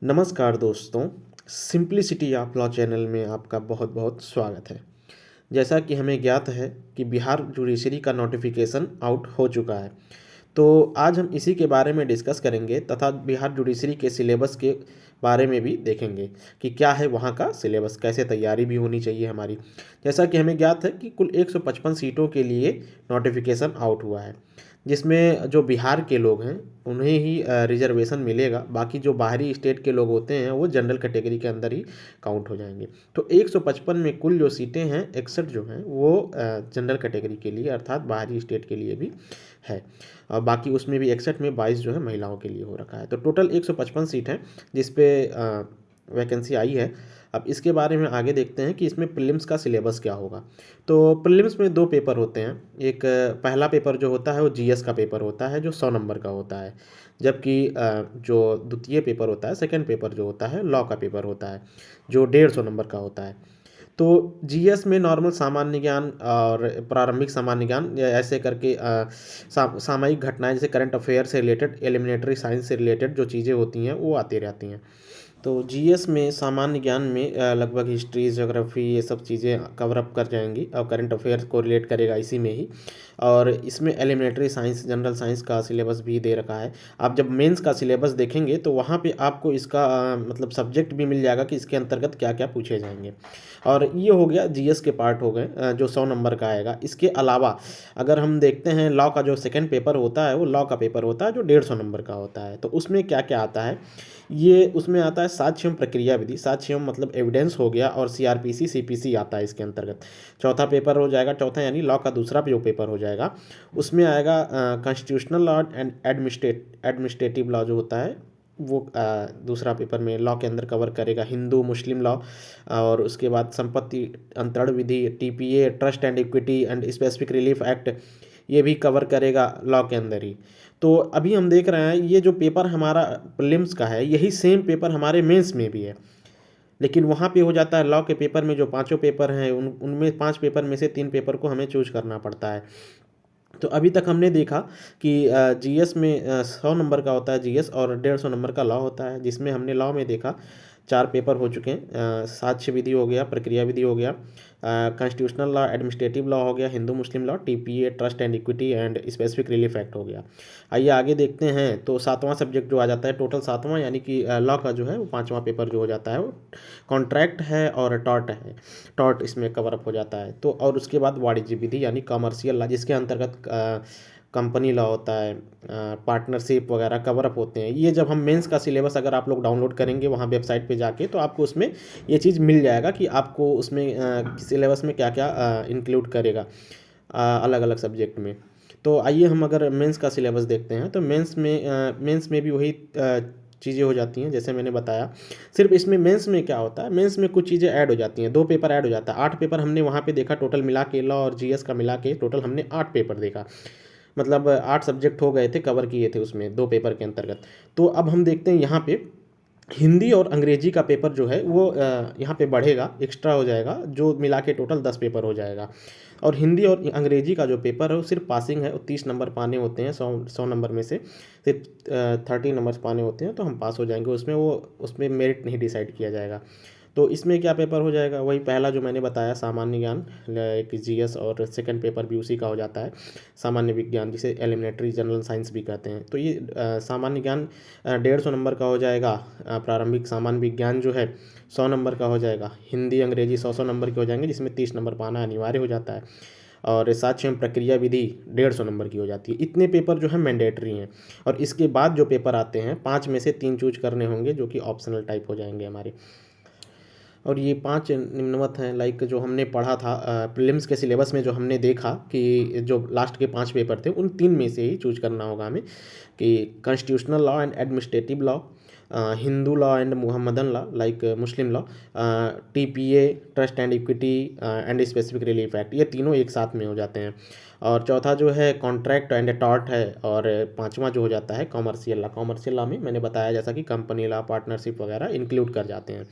नमस्कार दोस्तों, simplicity of law channel में आपका बहुत-बहुत स्वागत है। जैसा कि हमें ज्ञात है कि बिहार जुडिशरी का नोटिफ़िकेशन आउट हो चुका है। तो आज हम इसी के बारे में डिस्कस करेंगे तथा बिहार जुडिशरी के सिलेबस के बारे में भी देखेंगे कि क्या है वहाँ का सिलेबस, कैसे तैयारी भी होनी चाहिए हमारी। जैसा कि हमें ज्ञात है कि कुल 155 सीटों के लिए नोटिफ़िकेशन आउट हुआ है, जिसमें जो बिहार के लोग हैं उन्हें ही रिज़र्वेशन मिलेगा। बाकी जो बाहरी स्टेट के लोग होते हैं वो जनरल कैटेगरी के अंदर ही काउंट हो जाएंगे। तो 155 में कुल जो सीटें हैं 61 जो हैं वो जनरल कैटेगरी के लिए अर्थात बाहरी स्टेट के लिए भी है। और बाकी उसमें भी 61 में 22 जो है महिलाओं के लिए हो रखा है। तो टोटल 155 सीट हैं जिस पे वैकेंसी आई है। अब इसके बारे में आगे देखते हैं कि इसमें प्रीलिम्स का सिलेबस क्या होगा। तो प्रीलिम्स में 2 पेपर होते हैं। एक पहला पेपर जो होता है वो जीएस का पेपर होता है जो 100 नंबर का होता है। जबकि जो द्वितीय पेपर होता है, सेकंड पेपर जो होता है लॉ का पेपर होता है, जो 150 नंबर का होता है। तो जीएस में नॉर्मल सामान्य ज्ञान और प्रारंभिक सामान्य ज्ञान या ऐसे करके सामयिक घटनाएं जैसे करंट अफेयर से रिलेटेड, एलिमिनेटरी साइंस से रिलेटेड जो चीज़ें होती हैं वो आती रहती हैं। तो जीएस में सामान्य ज्ञान में लगभग हिस्ट्री, ज्योग्राफी ये सब चीज़ें कवर अप कर जाएंगी और करंट अफेयर्स को रिलेट करेगा इसी में ही। और इसमें एलिमिनेटरी साइंस, जनरल साइंस का सिलेबस भी दे रखा है। आप जब मेंस का सिलेबस देखेंगे तो वहाँ पे आपको इसका मतलब सब्जेक्ट भी मिल जाएगा कि इसके अंतर्गत क्या क्या पूछे जाएंगे। और ये हो गया जीएस के पार्ट हो गए जो 100 नंबर का आएगा। इसके अलावा अगर हम देखते हैं लॉ का जो सेकंड पेपर होता है वो लॉ का पेपर होता है जो 150 नंबर का होता है। तो उसमें क्या क्या आता है, ये उसमें आता है साक्ष्य एवं प्रक्रिया विधि। साक्ष्य एवं मतलब एविडेंस हो गया और सीआरपीसी सीपीसी आता है इसके अंतर्गत। चौथा पेपर हो जाएगा, चौथा यानी लॉ का दूसरा जो पेपर हो जाएगा उसमें आएगा constitutional law and administrative law जो होता है वो दूसरा पेपर में लॉ के अंदर कवर करेगा। हिंदू मुस्लिम लॉ और उसके बाद संपत्ति अंतरण विधि, TPA, trust and equity and specific relief act, ये भी कवर करेगा लॉ के अंदर ही। तो अभी हम देख रहे हैं ये जो पेपर हमारा प्रीलिम्स का है यही सेम पेपर हमारे मेंस में भी है। लेकिन वहाँ पे हो जाता है लॉ के पेपर में जो पांचों पेपर हैं उनमें 5 पेपर में से 3 पेपर को हमें चूज करना पड़ता है। तो अभी तक हमने देखा कि जीएस में 100 नंबर का होता है जीएस और 150 नंबर का लॉ होता है, जिसमें हमने लॉ में देखा 4 पेपर हो चुके हैं। साक्ष्य विधि हो गया, प्रक्रिया विधि हो गया, कॉन्स्टिट्यूशनल लॉ, एडमिनिस्ट्रेटिव लॉ हो गया, हिंदू मुस्लिम law, TPA, trust and equity and specific relief act हो गया। आइए आगे देखते हैं। तो 7वां सब्जेक्ट जो आ जाता है, टोटल 7वां यानी कि लॉ का जो है वो 5वां पेपर जो हो जाता है वो कॉन्ट्रैक्ट है और टॉर्ट है। टॉर्ट इसमें कवर अप हो जाता है। तो और उसके बाद वाणिज्य विधि यानी कमर्शियल लॉ जिसके अंतर्गत कंपनी लॉ होता है, पार्टनरशिप वगैरह कवर अप होते हैं। ये जब हम मेंस का सिलेबस अगर आप लोग डाउनलोड करेंगे वहाँ वेबसाइट पे जाके तो आपको उसमें ये चीज़ मिल जाएगा कि आपको उसमें सिलेबस में क्या क्या इंक्लूड करेगा अलग अलग सब्जेक्ट में। तो आइए हम अगर मेंस का सिलेबस देखते हैं तो मेंस में भी वही चीज़ें हो जाती हैं जैसे मैंने बताया। सिर्फ इसमें मेंस में क्या होता है, मेंस में कुछ चीज़ें ऐड हो जाती हैं। 2 पेपर ऐड हो जाता है, 8 पेपर हमने वहाँ पे देखा टोटल मिला के, लॉ और जीएस का मिला के टोटल हमने 8 पेपर देखा। मतलब 8 सब्जेक्ट हो गए थे, कवर किए थे उसमें 2 पेपर के अंतर्गत। तो अब हम देखते हैं यहाँ पे हिंदी और अंग्रेजी का पेपर जो है वो यहाँ पे बढ़ेगा, एक्स्ट्रा हो जाएगा, जो मिला के टोटल 10 पेपर हो जाएगा। और हिंदी और अंग्रेजी का जो पेपर है वो सिर्फ पासिंग है, वो 30 नंबर पाने होते हैं। 100 नंबर में से सिर्फ 30 नंबर पाने होते हैं तो हम पास हो जाएंगे उसमें। वो उसमें मेरिट नहीं डिसाइड किया जाएगा। तो इसमें क्या पेपर हो जाएगा, वही पहला जो मैंने बताया सामान्य ज्ञान कि जीएस, और सेकंड पेपर भी उसी का हो जाता है सामान्य विज्ञान जिसे एलिमिनेटरी जनरल साइंस भी कहते हैं। तो ये सामान्य ज्ञान 150 नंबर का हो जाएगा। प्रारंभिक सामान्य विज्ञान जो है 100 नंबर का हो जाएगा। हिंदी अंग्रेजी 100 नंबर के हो जाएंगे जिसमें 30 नंबर पाना अनिवार्य हो जाता है। और साक्ष्य एवं प्रक्रिया विधि 150 नंबर की हो जाती है। इतने पेपर जो है मैंडेटरी हैं। और इसके बाद जो पेपर आते हैं 5 में से 3 चूज करने होंगे जो कि ऑप्शनल टाइप हो जाएंगे हमारे। और ये 5 निम्नवत हैं, लाइक जो हमने पढ़ा था प्रीलिम्स के सिलेबस में, जो हमने देखा कि जो लास्ट के 5 पेपर थे उन 3 में से ही चूज करना होगा हमें कि constitutional law and administrative law, Hindu law and Muhammadan law like Muslim law, TPA, trust and equity and specific relief act, ये तीनों एक साथ में हो जाते हैं। और चौथा जो है कॉन्ट्रैक्ट एंड टॉर्ट है, और पांचवा जो हो जाता है कॉमर्शियल लॉ। कॉमर्शियल लॉ में मैंने बताया जैसा कि कंपनी लॉ, पार्टनरशिप वगैरह इंक्लूड कर जाते हैं।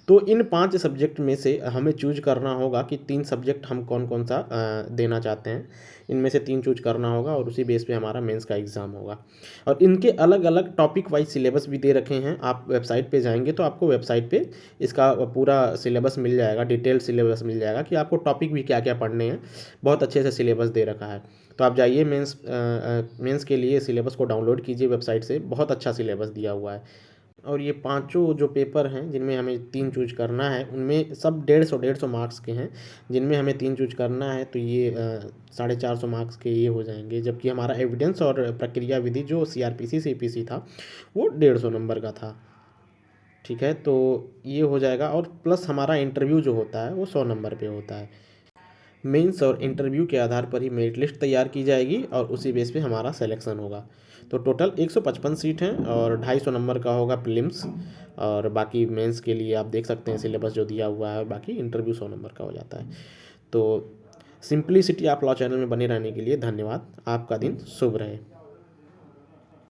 तो इन 5 सब्जेक्ट में से हमें चूज़ करना होगा कि 3 सब्जेक्ट हम कौन-कौन सा देना चाहते हैं। इनमें से 3 चूज़ करना होगा और उसी बेस पे हमारा मेंस का एग्ज़ाम होगा। और इनके अलग-अलग टॉपिक वाइज़ सिलेबस भी दे रखे हैं। आप वेबसाइट पे जाएँगे तो आपको वेबसाइट पे इसका पूरा सिलेबस मिल जाएगा, डिटेल्ड सिलेबस मिल जाएगा कि आपको टॉपिक भी क्या-क्या पढ़ने हैं। बहुत अच्छे से सिलेबस दे रखा है। तो आप जाइए मेंस के लिए सिलेबस को डाउनलोड कीजिए वेबसाइट से, बहुत अच्छा सिलेबस दिया हुआ है। और ये पांचों जो पेपर हैं जिनमें हमें 3 चूज़ करना है, उनमें सब 150 मार्क्स के हैं। जिनमें हमें 3 चूज़ करना है तो ये 450 मार्क्स के ये हो जाएंगे, जबकि हमारा एविडेंस और प्रक्रिया विधि जो सीआरपीसी सीपीसी था वो 150 नंबर का था। ठीक है, तो ये हो जाएगा, और प्लस हमारा इंटरव्यू जो होता है वो 100 नंबर पे होता है। मेंस और इंटरव्यू के आधार पर ही मेरिट लिस्ट तैयार की जाएगी और उसी बेस पे हमारा सिलेक्शन होगा। तो टोटल 155 सीट हैं और 250 नंबर का होगा प्रीलिम्स, और बाकी मेंस के लिए आप देख सकते हैं सिलेबस जो दिया हुआ है, बाकी इंटरव्यू 100 नंबर का हो जाता है। तो सिंप्लिसिटी ऑफ लॉ चैनल में बने रहने के लिए धन्यवाद। आपका दिन शुभ रहे।